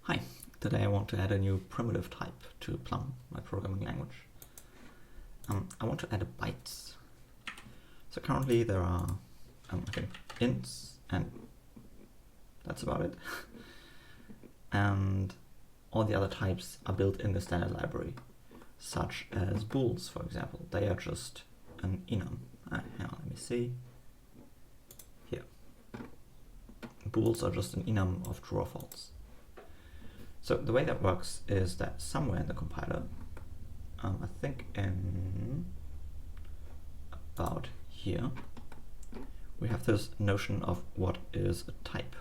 Hi, today I want to add a new primitive type to Plum, my programming language. I want to add a bytes. So currently there are, I think, ints, and that's about it. And all the other types are built in the standard library, such as bools, for example. They are just an enum. Hang on, let me see. Here. Bools are just an enum of true or false. So the way that works is that somewhere in the compiler, I think in about here, we have this notion of what is a type.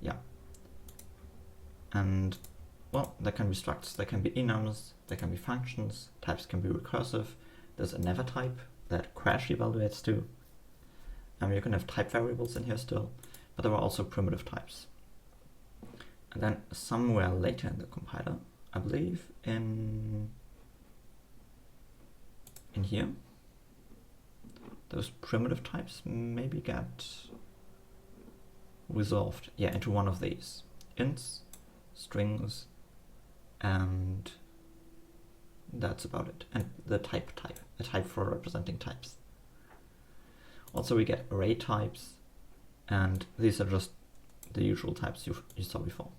Yeah. And well, there can be structs, there can be enums, there can be functions, types can be recursive. There's a never type that crash evaluates to. You can have type variables in here still, but there are also primitive types. And then somewhere later in the compiler, I believe in here, those primitive types maybe get resolved, yeah, into one of these. Ints, strings, and that's about it. And the type, a type for representing types. Also we get array types, and these are just the usual types you saw before.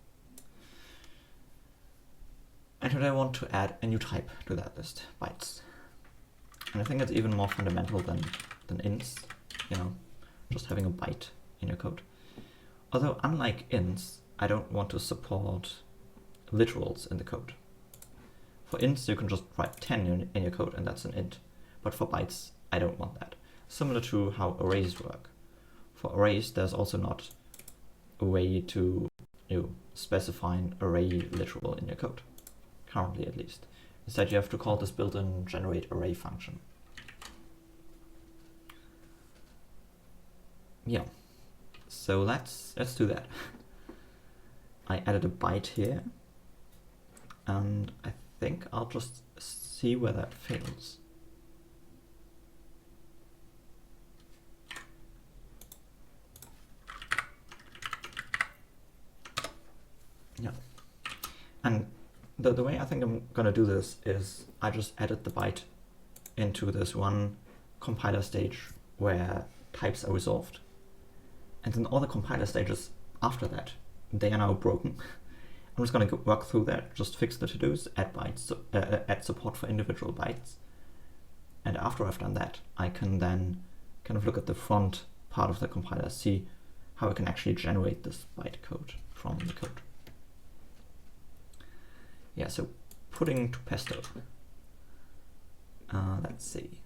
And today I want to add a new type to that list, bytes. And I think it's even more fundamental than ints, you know, just having a byte in your code. Although unlike ints, I don't want to support literals in the code. For ints, you can just write 10 in your code and that's an int. But for bytes, I don't want that. Similar to how arrays work. For arrays, there's also not a way to specify an array literal in your code. Currently, at least. Instead, you have to call this built-in generate array function. Yeah. So let's do that. I added a byte here, and I think I'll just see where that fails. Yeah. And the way I think I'm gonna do this is I just added the byte into this one compiler stage where types are resolved. And then all the compiler stages after that, they are now broken. I'm just going to work through that, just fix the to-dos, add bytes, add support for individual bytes. And after I've done that, I can then kind of look at the front part of the compiler, see how I can actually generate this byte code from the code. Yeah, so putting to pesto. Let's see.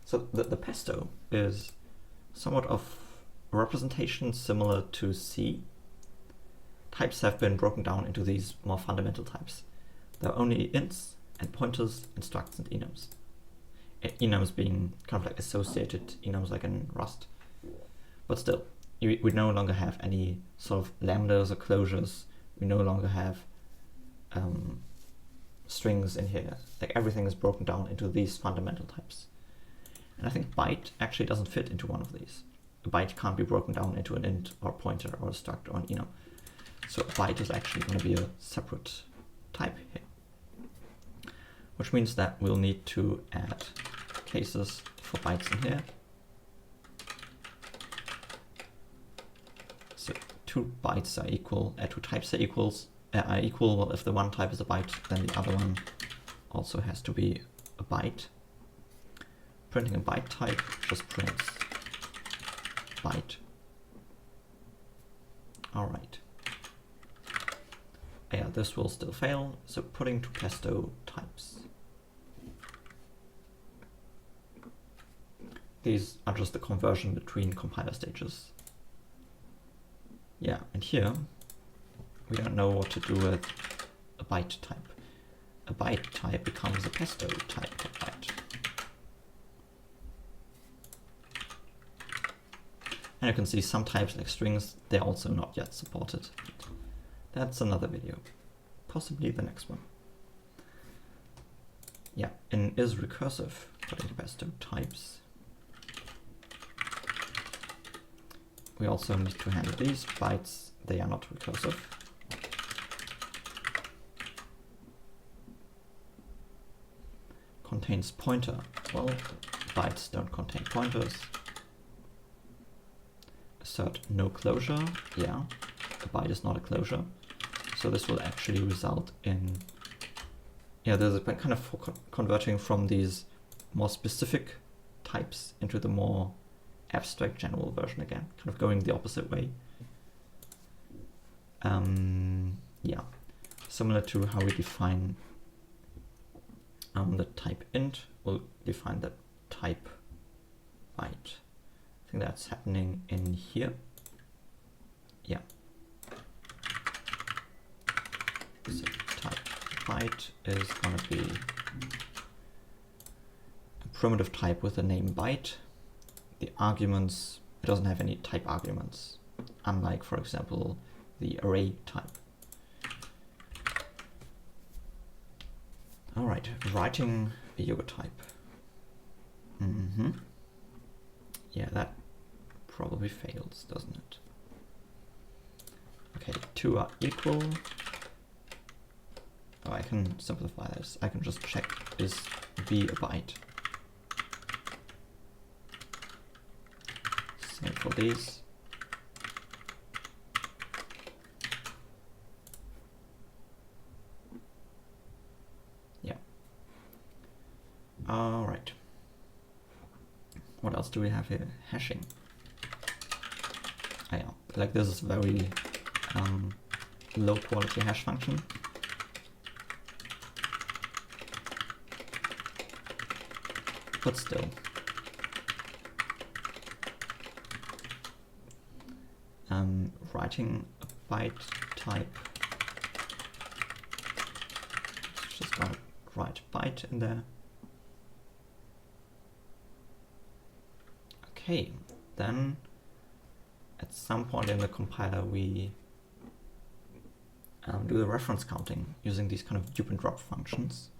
So the pesto is somewhat of a representation similar to C. Types have been broken down into these more fundamental types. There are only ints and pointers and structs and enums. Enums being kind of like associated enums like in Rust. But still, we no longer have any sort of lambdas or closures. We no longer have strings in here. Like everything is broken down into these fundamental types. And I think byte actually doesn't fit into one of these. A byte can't be broken down into an int or a pointer or a struct or an enum. So a byte is actually going to be a separate type here. Which means that we'll need to add cases for bytes in here. So two bytes are equal, two types are equal. Well, if the one type is a byte, then the other one also has to be a byte. Printing a byte type just prints byte. Alright. Yeah, this will still fail, so putting to pesto types. These are just the conversion between compiler stages. Yeah, and here we don't know what to do with a byte type. A byte type becomes a pesto type of byte. And you can see some types like strings, they're also not yet supported. That's another video, possibly the next one. Yeah, in isRecursive, put in capacitors types. We also need to handle these bytes. They are not recursive. Contains pointer. Well, bytes don't contain pointers. Assert no closure. Yeah, a byte is not a closure. So this will actually result in, yeah, there's a kind of converting from these more specific types into the more abstract general version again, kind of going the opposite way. Yeah, similar to how we define the type int, we'll define the type byte. I think that's happening in here. Yeah. So type byte is going to be a primitive type with the name byte. The arguments, it doesn't have any type arguments, unlike, for example, the array type. All right, writing a Yoga type. Yeah, that probably fails, doesn't it? Okay, 2 are equal. Oh, I can simplify this. I can just check, is B a byte? Same for these. Yeah. All right. What else do we have here? Hashing. Oh, yeah. Like this is very low quality hash function. But still. Writing a byte type. It's just gonna write byte in there. Okay, then at some point in the compiler we do the reference counting using these kind of dupe and drop functions.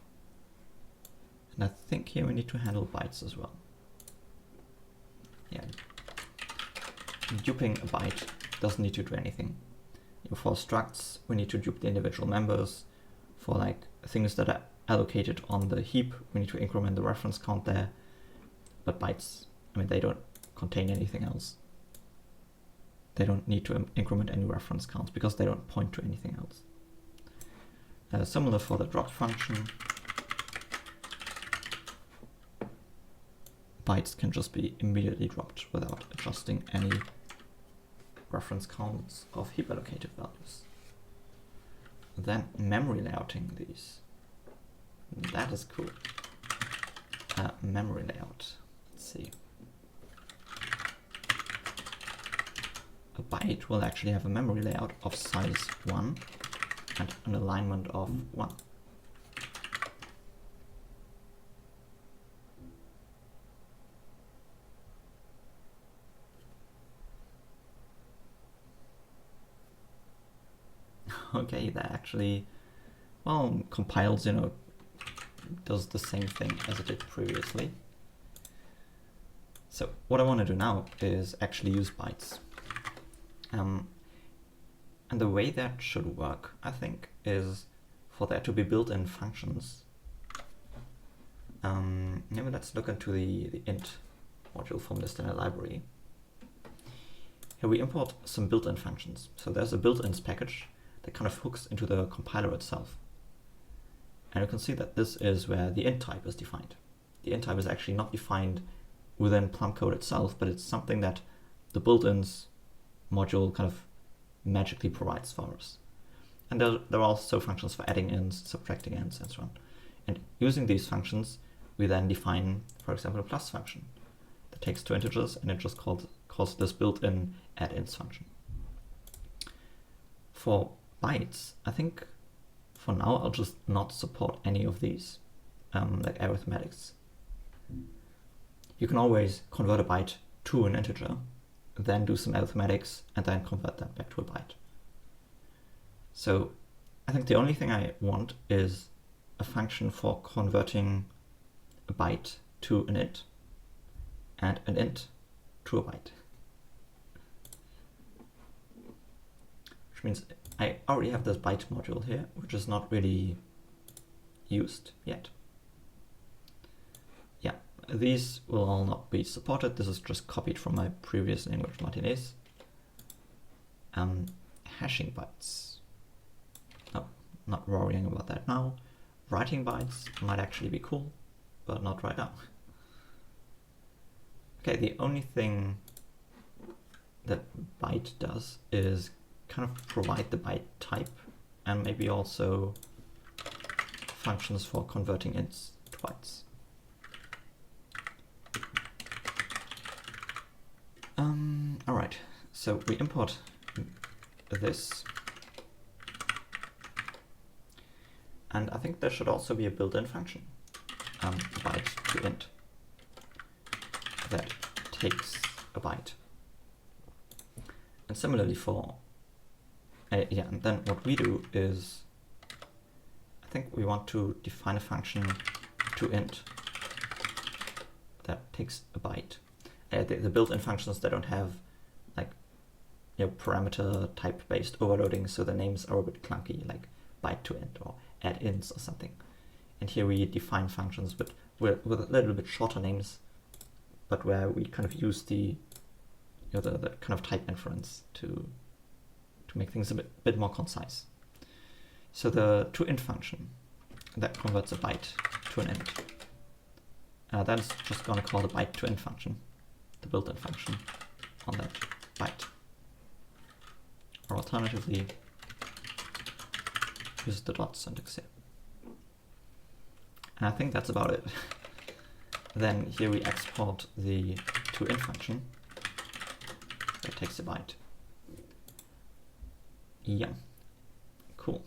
And I think here we need to handle bytes as well. Yeah. Duping a byte doesn't need to do anything. For structs, we need to dupe the individual members. For like things that are allocated on the heap, we need to increment the reference count there. But bytes, I mean, they don't contain anything else. They don't need to increment any reference counts because they don't point to anything else. Similar for the drop function. Bytes can just be immediately dropped without adjusting any reference counts of heap allocated values. Then memory layouting these. That is cool. Memory layout. Let's see. A byte will actually have a memory layout of size 1 and an alignment of 1. Okay, that actually, well, compiles, you know, does the same thing as it did previously. So what I want to do now is actually use bytes. And the way that should work, I think, is for there to be built-in functions. Maybe let's look into the int module from the standard library. Here we import some built-in functions. So there's a built-ins package that kind of hooks into the compiler itself. And you can see that this is where the int type is defined. The int type is actually not defined within Plum code itself, but it's something that the built-ins module kind of magically provides for us. And there are also functions for adding ints, subtracting ints, and so on. And using these functions, we then define, for example, a plus function that takes 2 integers and it just calls this built-in add ints function. For bytes, I think for now I'll just not support any of these, like arithmetics. You can always convert a byte to an integer, then do some arithmetics, and then convert that back to a byte. So I think the only thing I want is a function for converting a byte to an int and an int to a byte. Which means I already have this byte module here, which is not really used yet. Yeah, these will all not be supported. This is just copied from my previous language, Martinez. Hashing bytes. Oh, not worrying about that now. Writing bytes might actually be cool, but not right now. Okay, the only thing that Byte does is kind of provide the byte type and maybe also functions for converting ints to bytes. All right, so we import this. And I think there should also be a built-in function, byte to int, that takes a byte. And similarly for, yeah, and then what we do is, I think we want to define a function to int that takes a byte. The built-in functions, they don't have like, parameter type-based overloading, so the names are a bit clunky, like byte to int or add ints or something. And here we define functions with a little bit shorter names, but where we kind of use the the kind of type inference to make things a bit more concise. So the toInt function that converts a byte to an int, that's just going to call the byte toInt function, the built-in function on that byte. Or alternatively, use the dot syntax here. And I think that's about it. Then here we export the toInt function that takes a byte. Yeah, cool.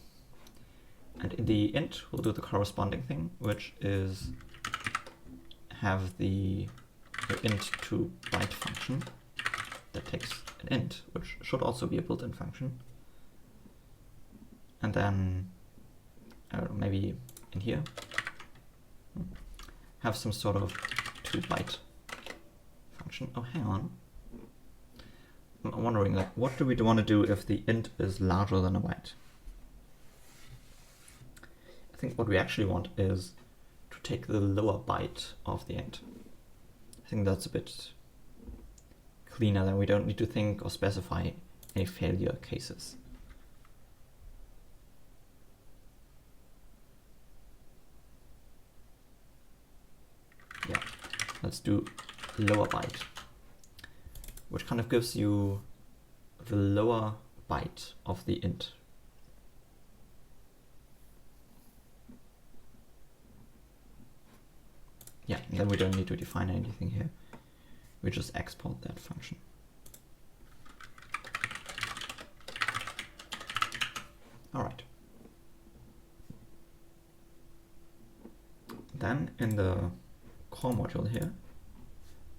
And in the int, we'll do the corresponding thing, which is have the int to byte function that takes an int, which should also be a built-in function. And then, I don't know, maybe in here, have some sort of toByte function. Oh, hang on. I'm wondering, like, what do we want to do if the int is larger than a byte? I think what we actually want is to take the lower byte of the int. I think that's a bit cleaner, then we don't need to think or specify any failure cases. Yeah, let's do lower byte, which kind of gives you the lower byte of the int. Yeah, and then we don't need to define anything here. We just export that function. All right. Then in the core module here,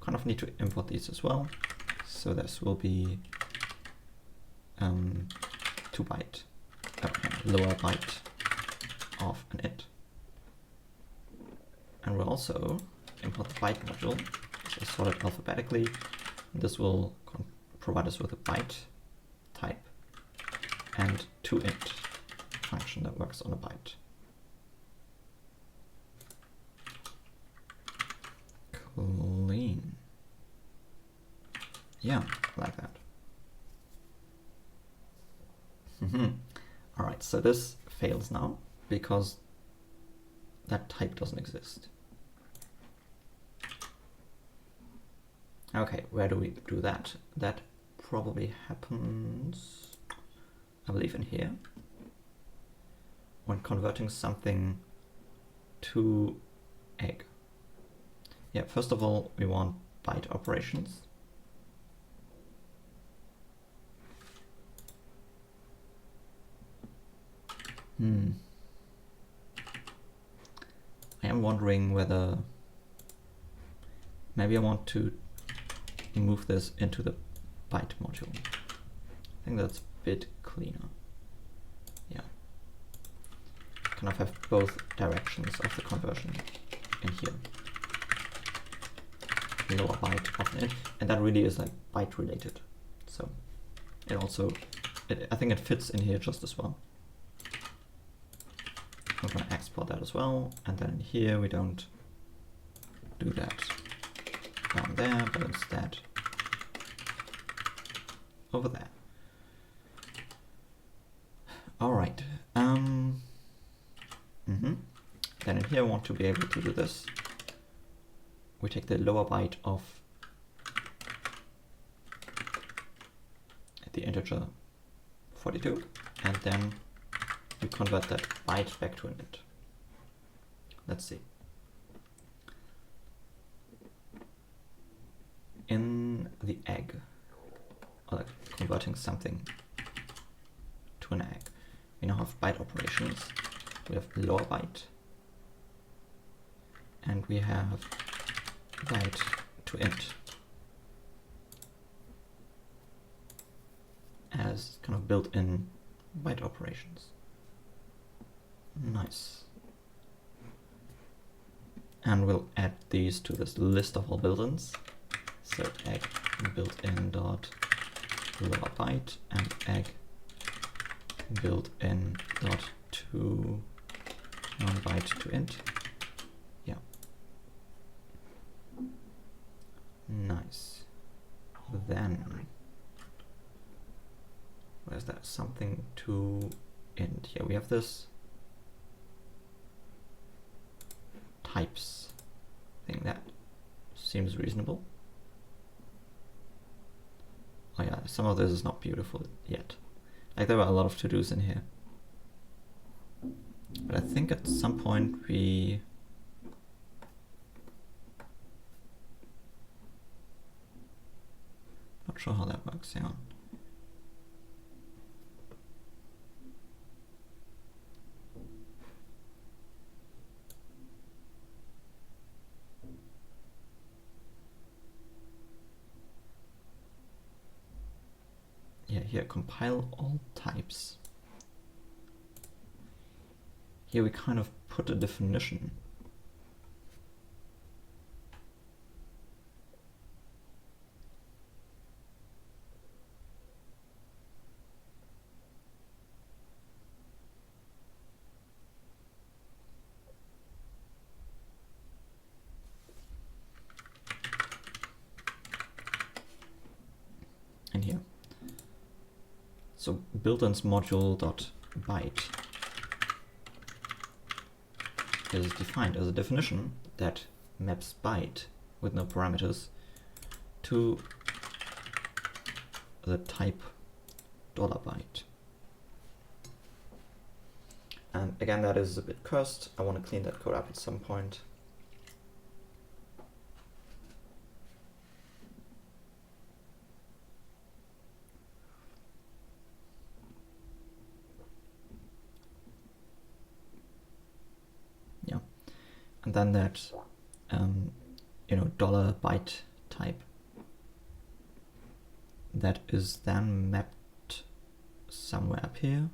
kind of need to import these as well. So this will be toByte, lower byte of an int. And we'll also import the byte module, which is sorted alphabetically. This will provide us with a byte type and toInt function that works on a byte. Clean. Yeah, like that. All right, so this fails now because that type doesn't exist. Okay, where do we do that? That probably happens, I believe, in here, when converting something to egg. Yeah, first of all, we want byte operations. I am wondering whether maybe I want to move this into the byte module. I think that's a bit cleaner. Yeah. Kind of have both directions of the conversion in here. lower byte of an int, and that really is like byte related. So it also, I think it fits in here just as well. I'm going to export that as well, and then here we don't do that down there, but instead over there. All right. Then in here I want to be able to do this. We take the lower byte of the integer 42, and then we convert that byte back to an int. Let's see. In the egg, or like converting something to an egg, we now have byte operations. We have lower byte, and we have byte to int as kind of built-in byte operations. Nice. And we'll add these to this list of all built-ins. So egg built-in dot lower byte and egg built-in dot to non-byte to int. Yeah. Nice. Then where's that something to int? Here we have this types thing that seems reasonable. Oh yeah, some of this is not beautiful yet. Like there were a lot of to-dos in here. But I think at some point we not sure how that works. Hang on. Yeah, here compile all types. Here we kind of put a definition. In here. So built-ins module.byte is defined as a definition that maps byte with no parameters to the type $byte. And again, that is a bit cursed. I want to clean that code up at some point. And then that, $byte type, that is then mapped somewhere up here.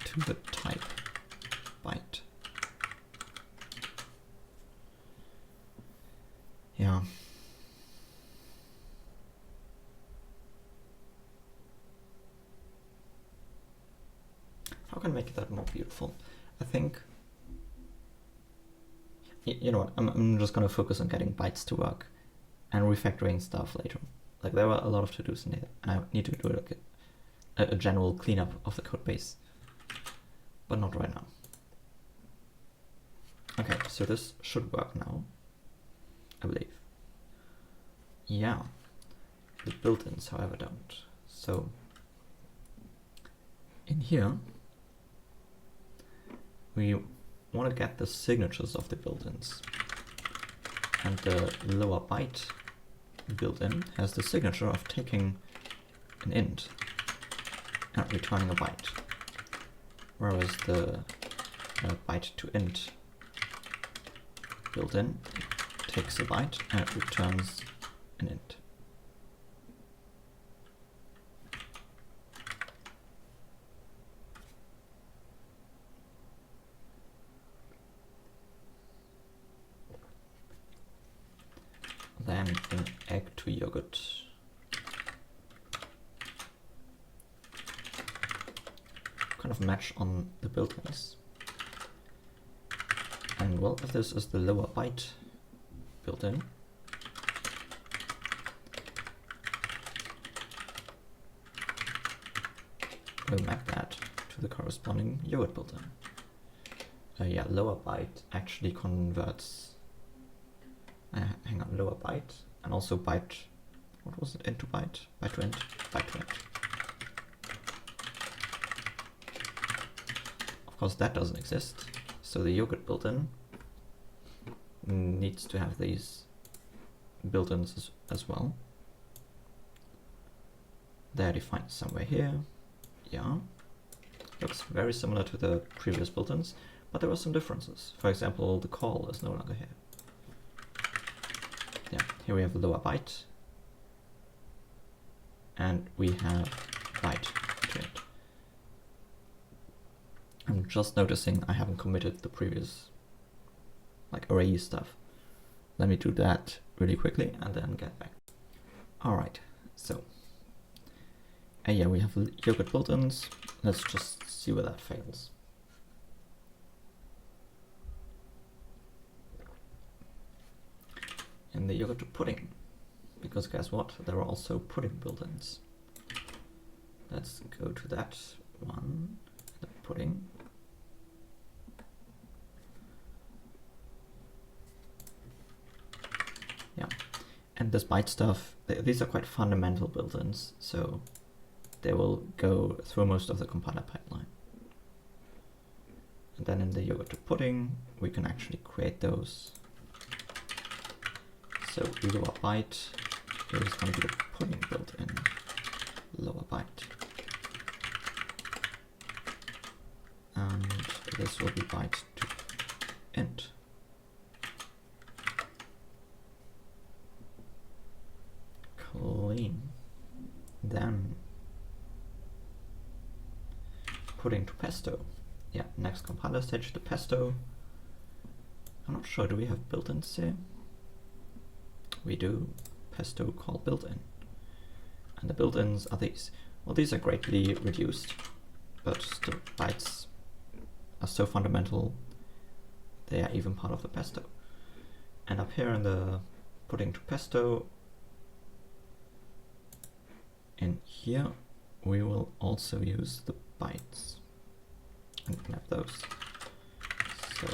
To the type byte. Yeah. How can I make that more beautiful? I think, you know what, I'm just going to focus on getting bytes to work and refactoring stuff later. Like there were a lot of to-dos in it, and I need to do like a general cleanup of the code base, but not right now. Okay, so this should work now, I believe. Yeah, the built-ins, however, don't. So in here, we want to get the signatures of the built-ins, and the lower byte built-in has the signature of taking an int and returning a byte, whereas the byte to int built-in takes a byte and it returns an int. egg to yogurt. Kind of match on the built-ins. And well, if this is the lower byte built-in, we'll map that to the corresponding yogurt built-in. Yeah, lower byte actually converts, hang on, lower byte, and also byte, what was it, into byte? Byte to int, byte to int. Of course that doesn't exist, so the yogurt built-in needs to have these built-ins as well. They're defined somewhere here, yeah. Looks very similar to the previous built-ins, but there are some differences. For example, the call is no longer here. Yeah, here we have the lower byte, and we have byte to it. I'm just noticing I haven't committed the previous like array stuff. Let me do that really quickly and then get back. Alright, so yeah, we have yogurt built-ins. Let's just see where that fails. In the yogurt to pudding, because guess what? There are also pudding built-ins. Let's go to that one, the pudding. Yeah, and this byte stuff, these are quite fundamental built-ins, so they will go through most of the compiler pipeline. And then in the yogurt to pudding, we can actually create those. So lower byte is going to be the pudding built-in, lower byte. And this will be byte to int. Clean. Then pudding to pesto. Yeah, next compiler stage, the pesto. I'm not sure, do we have built-ins here? We do, pesto call built-in. And the built-ins are these. Well, these are greatly reduced, but still bytes are so fundamental, they are even part of the pesto. And up here in the pudding to pesto, in here, we will also use the bytes and map those. So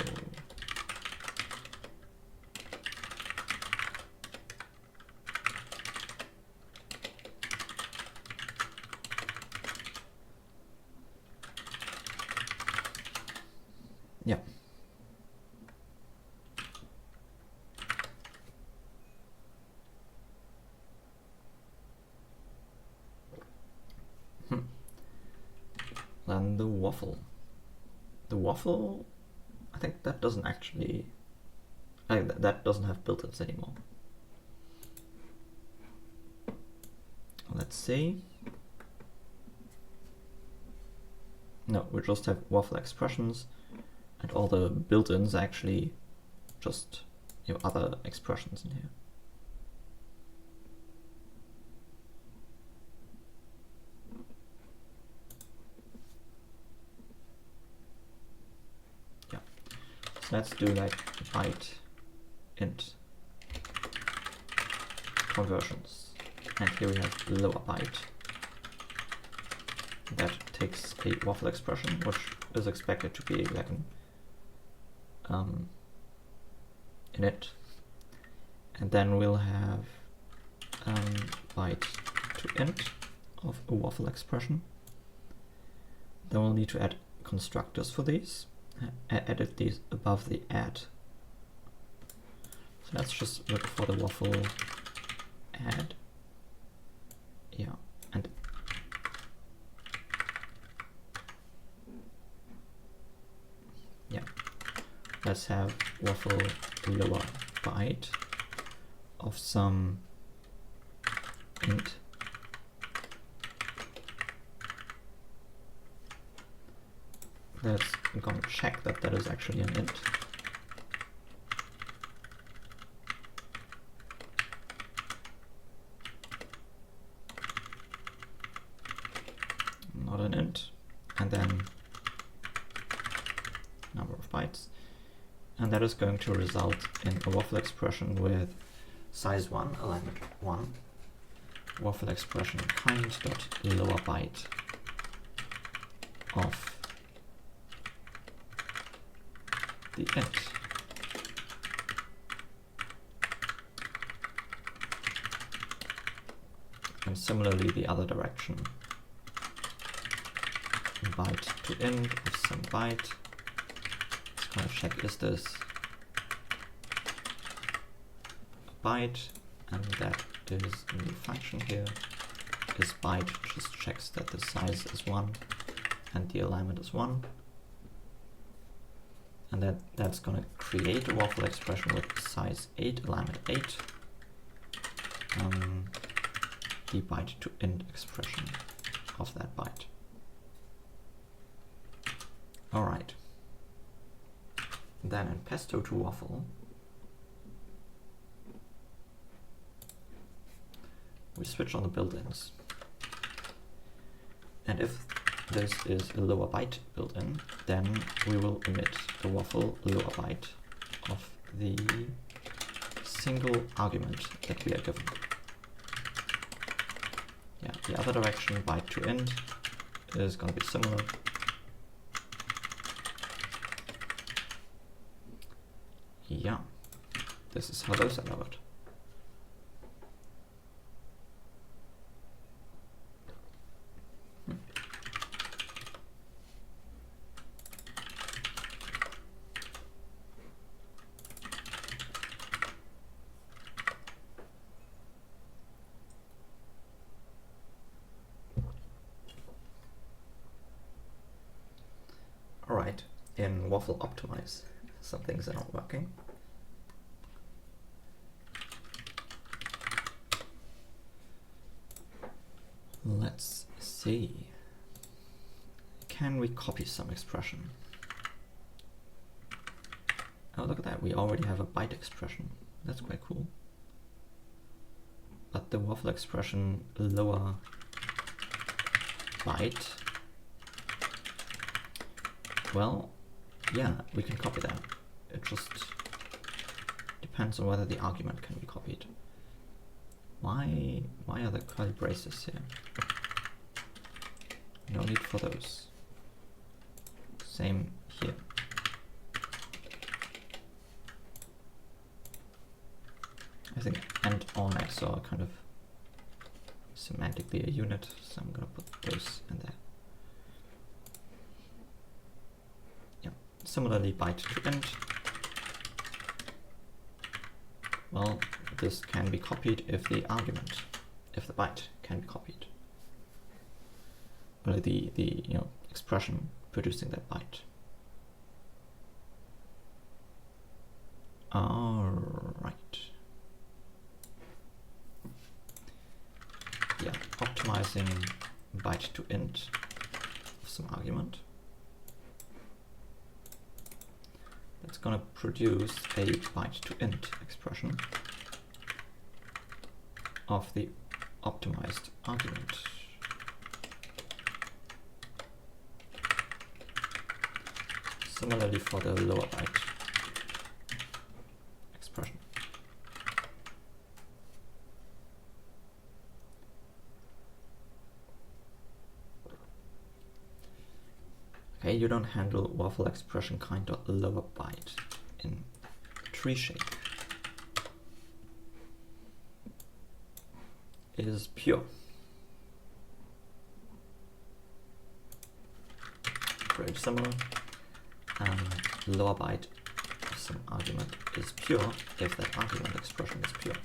yeah. Then the waffle. The waffle, I think that doesn't actually, that doesn't have built-ins anymore. Let's see. No, we just have waffle expressions, and all the built-ins are actually just, you know, other expressions in here. Yeah, so let's do like byte int conversions, and here we have lower byte. That takes a waffle expression, which is expected to be like an init, and then we'll have byte to int of a waffle expression. Then we'll need to add constructors for these, edit these above the add. So let's just look for the waffle add. Yeah, and yeah, let's have waffle lower byte of some int. Let's go and check that that is actually an int. number of bytes, and that is going to result in a waffle expression with size 1, alignment 1, waffle expression kind.lower byte of the int. And similarly the other direction, byte to int of some byte. Let's kind of check, is this a byte? And that is a new function here. Is byte just checks that the size is 1 and the alignment is 1. And that's going to create a waffle expression with size 8, alignment 8. The byte to int expression of that byte. Alright. Then in pesto to waffle, we switch on the built-ins. And if this is a lower byte built-in, then we will emit a waffle lower byte of the single argument that we are given. Yeah, the other direction, byte to int, is going to be similar. Yeah, this is how those are lowered. Alright, in waffle optimize, some things are not working. Let's see. Can we copy some expression? Oh, look at that, we already have a byte expression. That's quite cool. But the waffle expression lower byte, well, yeah, we can copy that. It just depends on whether the argument can be copied. Why are there curly braces here? No need for those. Same here. I think and on XOR are kind of semantically a unit, so I'm gonna put those in there. Yeah. Similarly, byte to int. Well, this can be copied if the argument, if the byte can be copied. Or the expression producing that byte. Alright. Yeah, optimizing byte to int of some argument. That's gonna produce a byte to int expression of the optimized argument. Similarly for the lower byte expression. Okay, you don't handle waffle expression kind.lower byte in tree shape. Is pure. Very similar. Lower byte of some argument is pure if that argument expression is pure.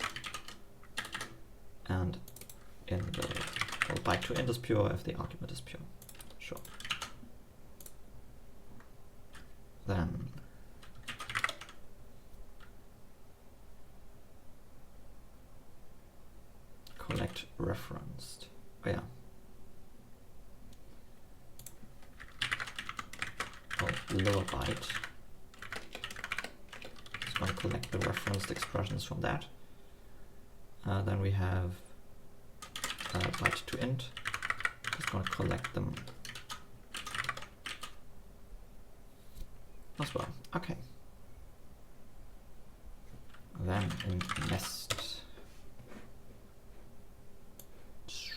And in the byte to int is pure if the argument is pure. Sure. Then collect referenced. Oh yeah. Well, lower byte. It's going to collect the referenced expressions from that. Then we have byte to int. It's going to collect them. as well. Okay. Then in nest, you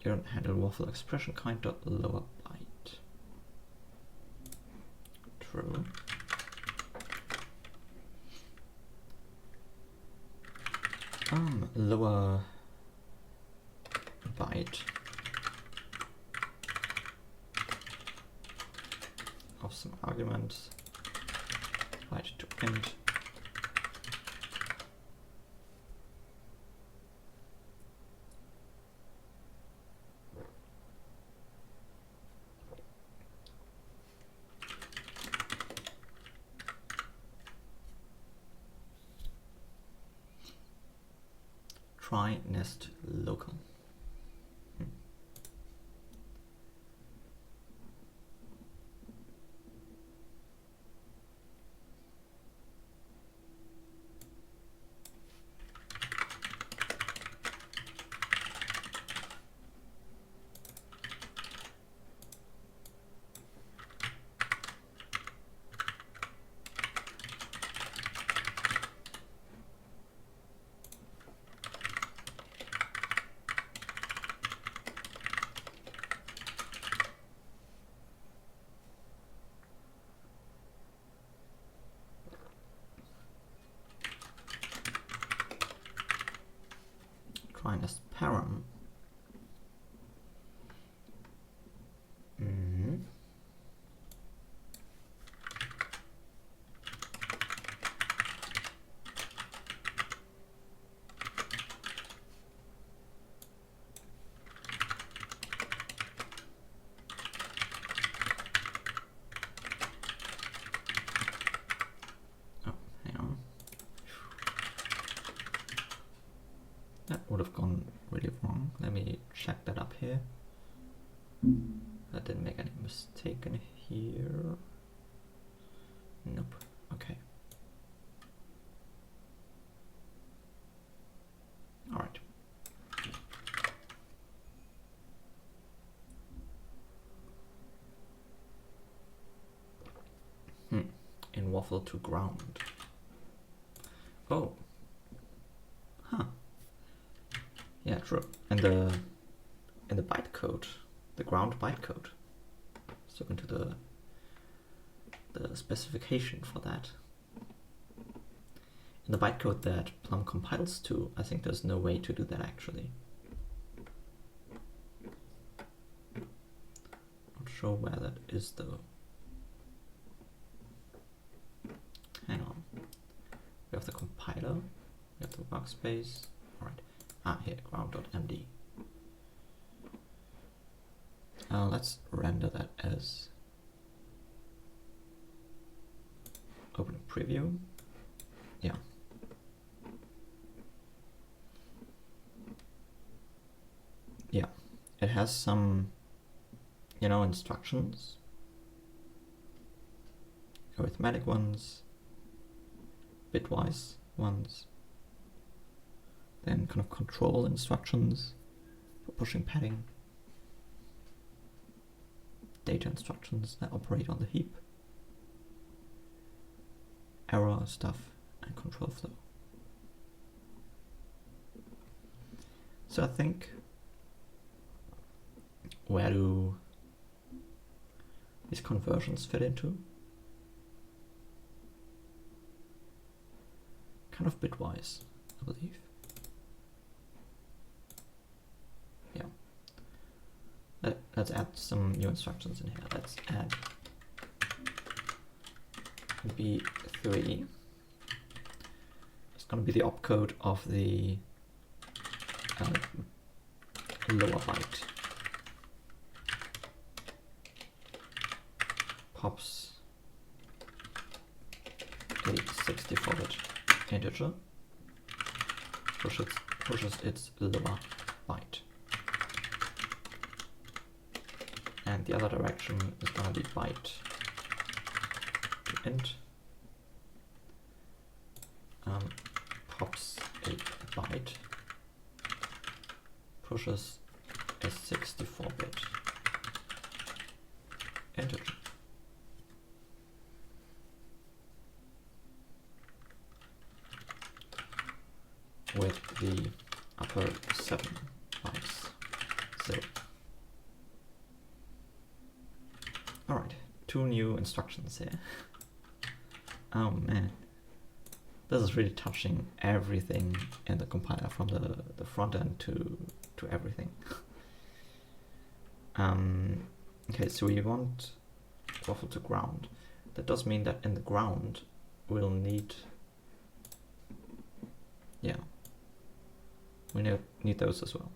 don't handle waffle expression kind dot lower byte. True. Lower byte of some arguments, byte to int. Try nest local. Try nest param. That would have gone really wrong. Let me check that up here. I didn't make any mistake in here. Nope. Okay. All right. In waffle to ground. Oh. Huh. Yeah, true. And in the bytecode, the ground bytecode. Let's look into the specification for that. In the bytecode that Plum compiles to, I think there's no way to do that actually. Not sure where that is though. Hang on. We have the compiler, we have the workspace. Alright. Here, ground.md. Let's render that as open preview. Yeah. Yeah. It has some, instructions. Arithmetic ones, bitwise ones. Then kind of control instructions for pushing padding, data instructions that operate on the heap, error stuff, and control flow. So I think, where do these conversions fit into? Kind of bitwise, I believe. Let's add some new instructions in here. Let's add B3. It's going to be the opcode of the lower byte. Pops a 64-bit integer, pushes its lower byte. And the other direction is going to be byte to int. Pops a byte, pushes a 64-bit integer. the upper 7 bytes. So, alright, 2 new instructions here. Oh man, this is really touching everything in the compiler, from the front end to everything. Okay, so we want waffle to ground. That does mean that in the ground we'll need, yeah, we need those as well.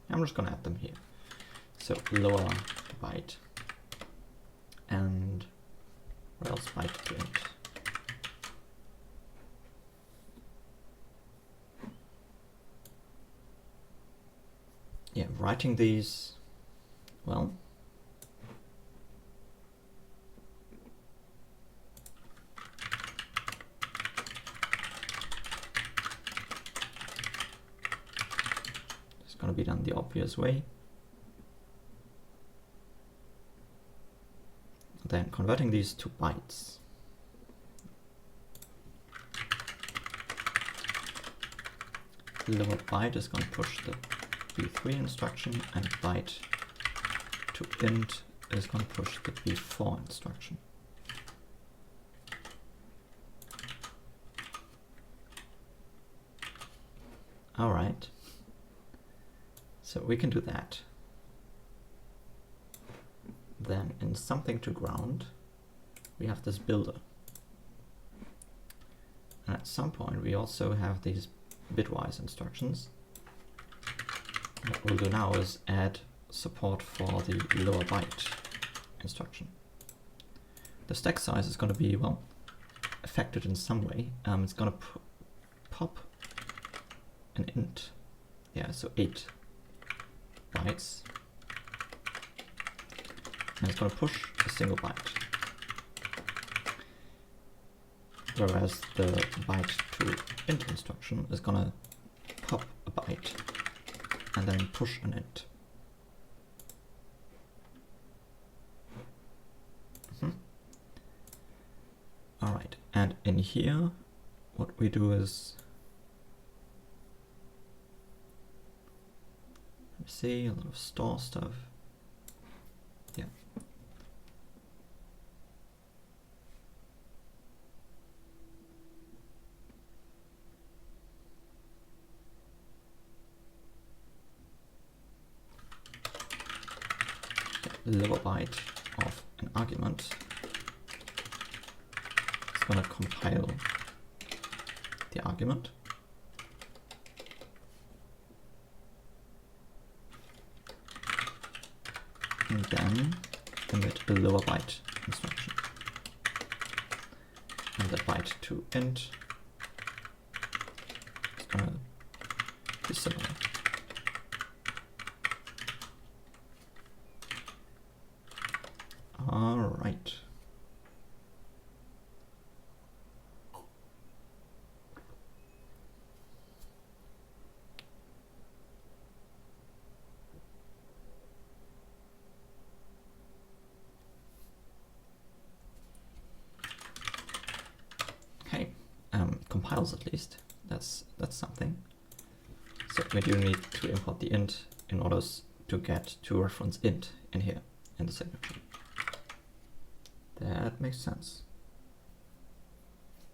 I'm just gonna add them here. So lower byte and where else byte to int. Yeah, writing these, well, it's gonna be done the obvious way. Then converting these to bytes. Lower byte is going to push the B3 instruction, and byte to int is going to push the B4 instruction. Alright, so we can do that. Then in something to ground, we have this builder. And at some point we also have these bitwise instructions. What we'll do now is add support for the lower byte instruction. The stack size is going to be, well, affected in some way. It's going to pop an int. Yeah, so 8 bytes. And it's going to push a single byte. Whereas the byte to int instruction is going to pop a byte and then push an int. Alright, and in here, what we do is, let me see, a lot of store stuff. Yeah. Lower byte of an argument is going to compile the argument. And then emit a lower byte instruction. And the byte to int is going to be similar. All right. Okay, compiles at least. That's something. So we do need to import the int in order to get to reference int in here in the signature. That makes sense.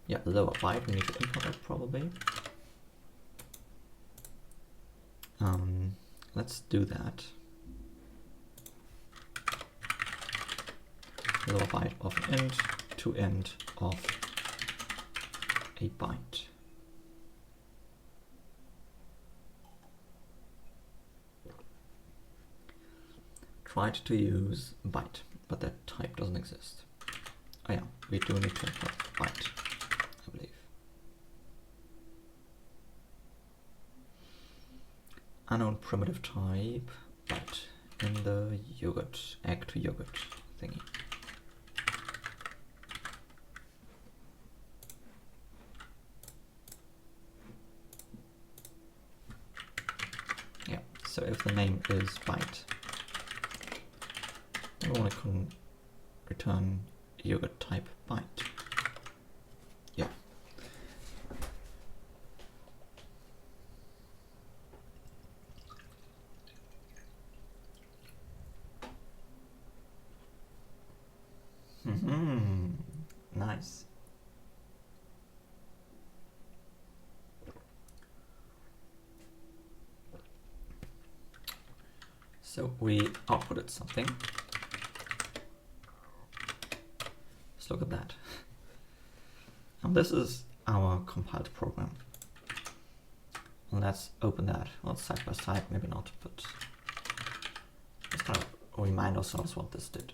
Yeah, lower byte, we need to import that probably. Let's do that. Lower byte of an int to int of a byte. Tried to use byte, but that type doesn't exist. Oh yeah, we do need to import byte, I believe. Unknown primitive type, byte, in the yogurt, egg to yogurt thingy. Yeah, so if the name is byte, then we want to return yogurt type byte. Yeah. Nice. So we outputted something. Let's look at that. And this is our compiled program. Let's open that. Well, side by side, maybe not, but let's kind of remind ourselves what this did.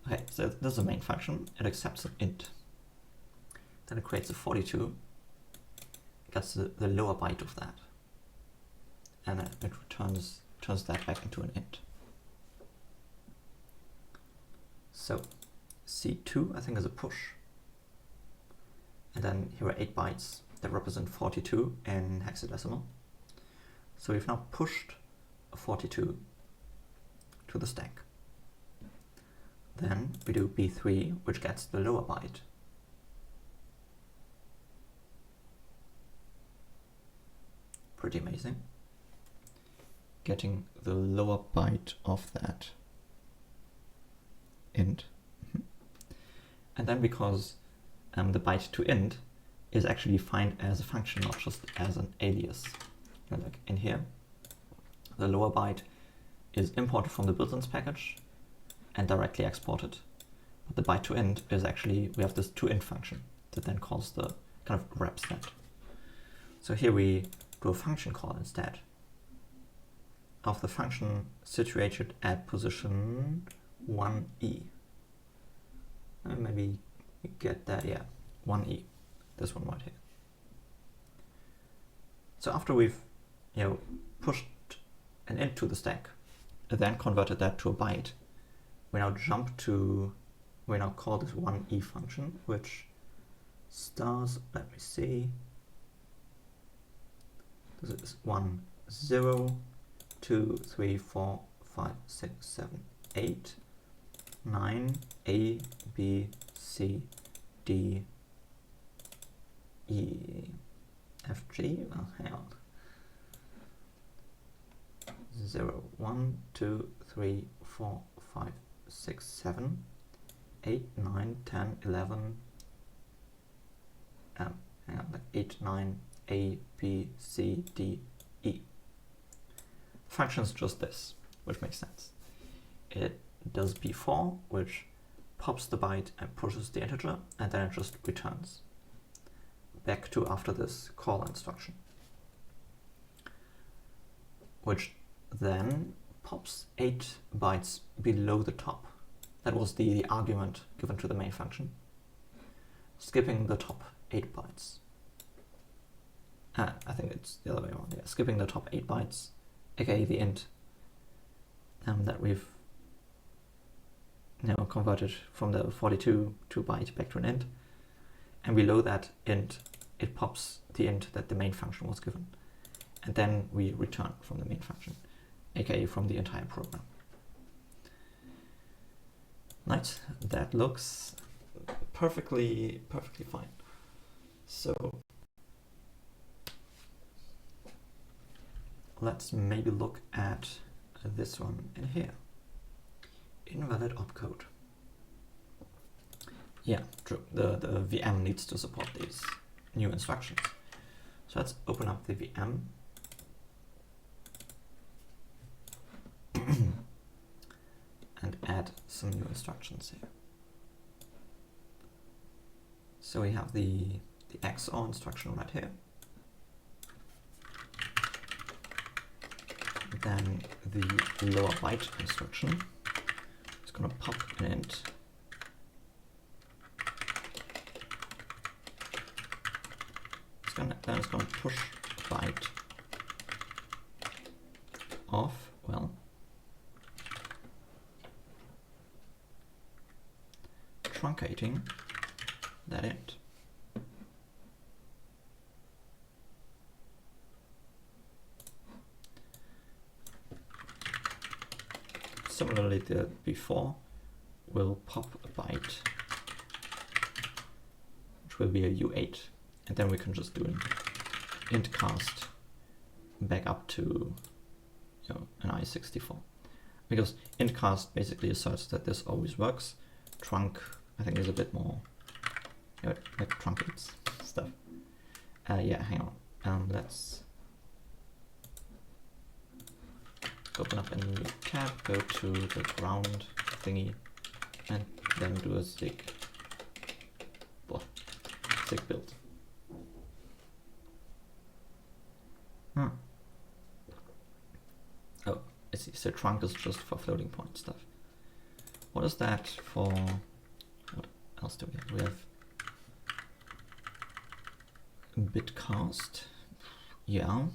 Okay, so this is the main function. It accepts an int. Then it creates a 42. It gets the lower byte of that. And it turns that back into an int. So C2, I think, is a push. And then here are 8 bytes that represent 42 in hexadecimal. So we've now pushed a 42 to the stack. Then we do B3, which gets the lower byte. Pretty amazing. Getting the lower byte of that int. And then because the byte to int is actually defined as a function, not just as an alias. You know, like in here, the lower byte is imported from the built-ins package and directly exported. But the byte to int is actually, we have this to int function that then calls the, kind of wraps that. So here we do a function call instead of the function situated at position 1e. Maybe we get that, yeah, 1e, this one right here. So after we've, pushed an int to the stack, and then converted that to a byte, we now call this 1e function, which stars, let me see, this is 1, 0, 2, 3, 4, 5, 6, 7, 8, 9, A, B, C, D, E, F, G, well, hang on. 0, 1, 2, 3, 4, 5, 6, 7, 8, 9, 10, 11, hang on, like 8, 9, A, B, C, D, E. Function's just this, which makes sense. It does B4, which pops the byte and pushes the integer, and then it just returns back to after this call instruction, which then pops 8 bytes below the top. That was the argument given to the main function, skipping the top 8 bytes. I think it's the other way around, yeah, skipping the top 8 bytes, aka the int that we've converted from the 42 to byte back to an int, and below that int it pops the int that the main function was given, and then we return from the main function, aka from the entire program. Right, that looks perfectly fine. So let's maybe look at this one in here. Invalid opcode. Yeah, true. The VM needs to support these new instructions. So let's open up the VM. And add some new instructions here. So we have the XOR instruction right here. Then the lower byte instruction. It's going to pop an int. Then it's going to push byte of, well, truncating that int. Similarly to before, will pop a byte, which will be a U8, and then we can just do an int cast back up to an I64. Because int cast basically asserts that this always works. Trunc, I think, is a bit more, like truncates stuff. Yeah, hang on. Let's open up a new tab, go to the ground thingy, and then do a sig build. Oh, I see. So trunc is just for floating point stuff. What is that for? What else do we have? We have bitcast. Yeah.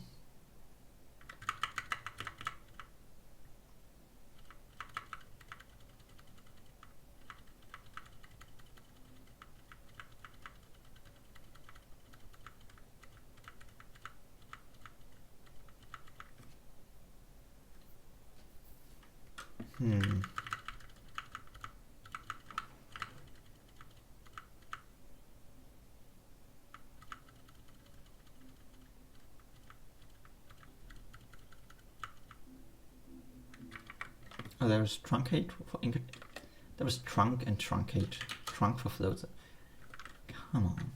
Oh, there's truncate for there was trunc and truncate. Trunc for floats. Come on.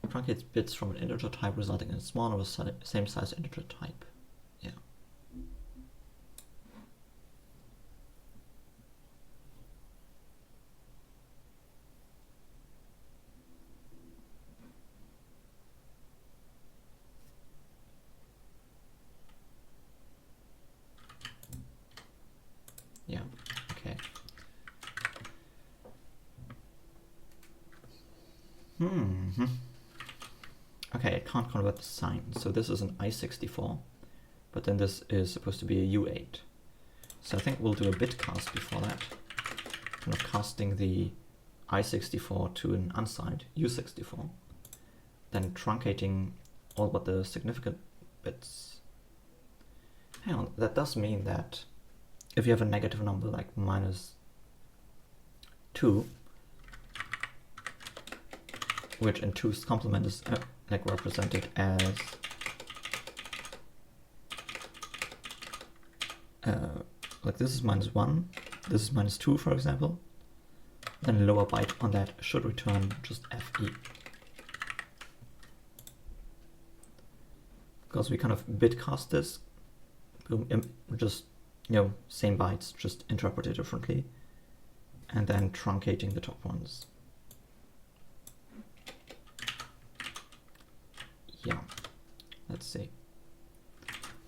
Truncates bits from an integer type, resulting in a smaller or same size integer type. Yeah. Yeah, okay. Okay, it can't convert the sign. So this is an I64, but then this is supposed to be a U8. So I think we'll do a bit cast before that. Kind of casting the I64 to an unsigned U64. Then truncating all but the significant bits. Hang on, that does mean that if you have a negative number like -2, which in 2's complement is like represented as like this is -1, this is -2, for example, then a lower byte on that should return just FE. Because we kind of bitcast this, just, same bytes, just interpreted differently, and then truncating the top ones. Yeah, let's see.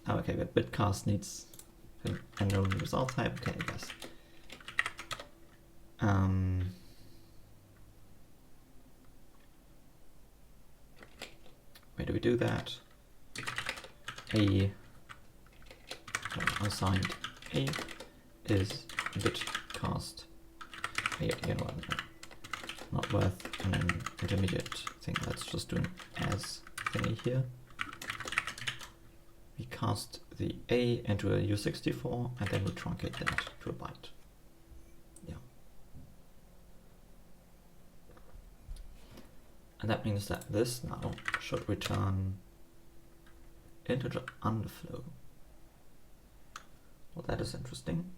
Oh, okay, but bitcast needs an unknown result type. Okay, I guess. Where do we do that? Unsigned A is bitcast. You know what? Not worth an intermediate thing. Let's just do an as thingy here. We cast the A into a U64 and then we truncate that to a byte. Yeah. And that means that this now should return integer underflow. Well, that is interesting.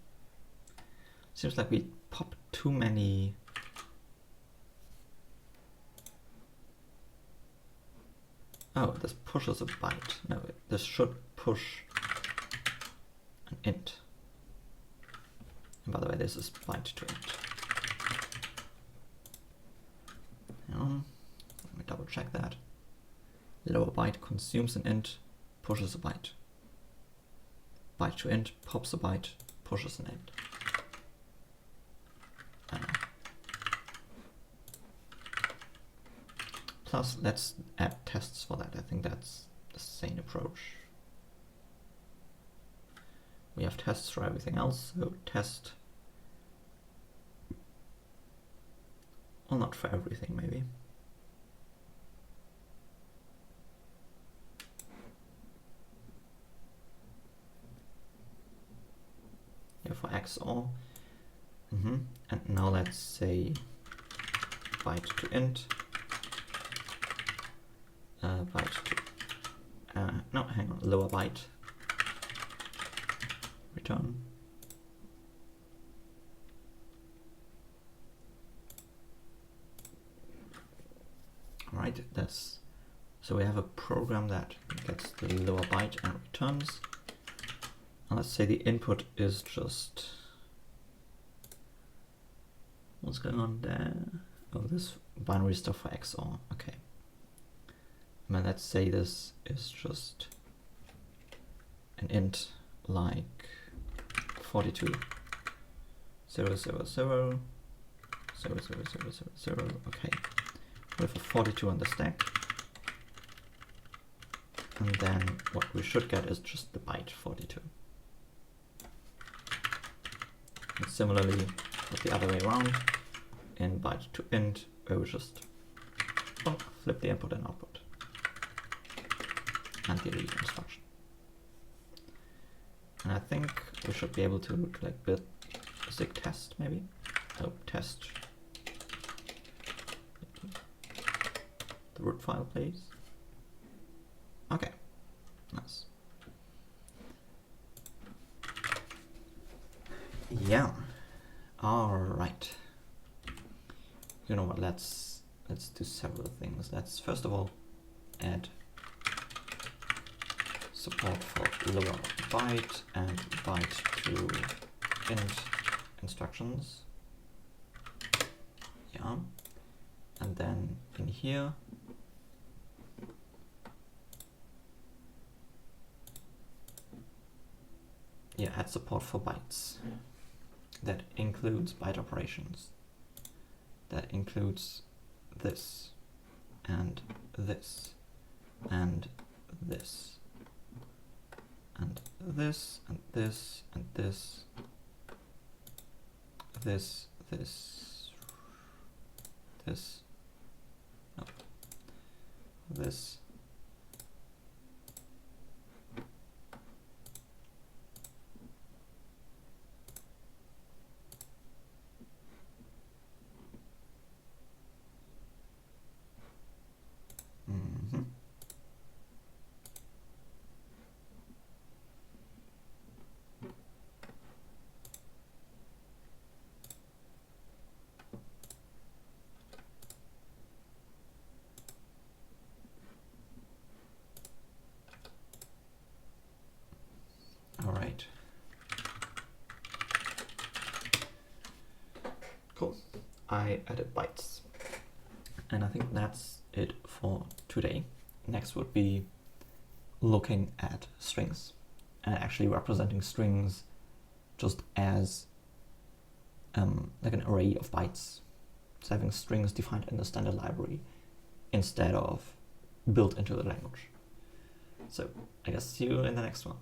Seems like we popped too many. Oh, this pushes a byte. No, this should push an int. And by the way, this is byte to int. Let me double check that. Lower byte consumes an int, pushes a byte. Byte to int pops a byte, pushes an int. Plus, let's add tests for that. I think that's the same approach. We have tests for everything else, so test. Well, not for everything, maybe. Yeah, for XOR. And now let's say byte to int, byte to, no, hang on, lower byte, return. All right, that's, so we have a program that gets the lower byte and returns. And let's say the input is just, what's going on there? Oh, this binary stuff for XOR, okay. And let's say this is just an int like 42, 0, 0, 0, 0, 0, 0, 0, 0, okay. With a 42 on the stack. And then what we should get is just the byte 42. And similarly, with the other way around, in byte to int, where we just flip the input and output. And the read instruction. And I think we should be able to like build a sig test maybe. Oh, test. The root file, please. Okay, nice. Yeah. All right. You know what? Let's do several things. Let's first of all add support for lower byte and byte to int instructions. Yeah. And then in here, yeah, add support for bytes. That includes byte operations. That includes this, and this, and this, and this, and this, and this, this, no, this, All right. Cool. I added bytes. And I think that's it for today. Next would be looking at strings and actually representing strings just as like an array of bytes. So having strings defined in the standard library instead of built into the language. So I guess see you in the next one.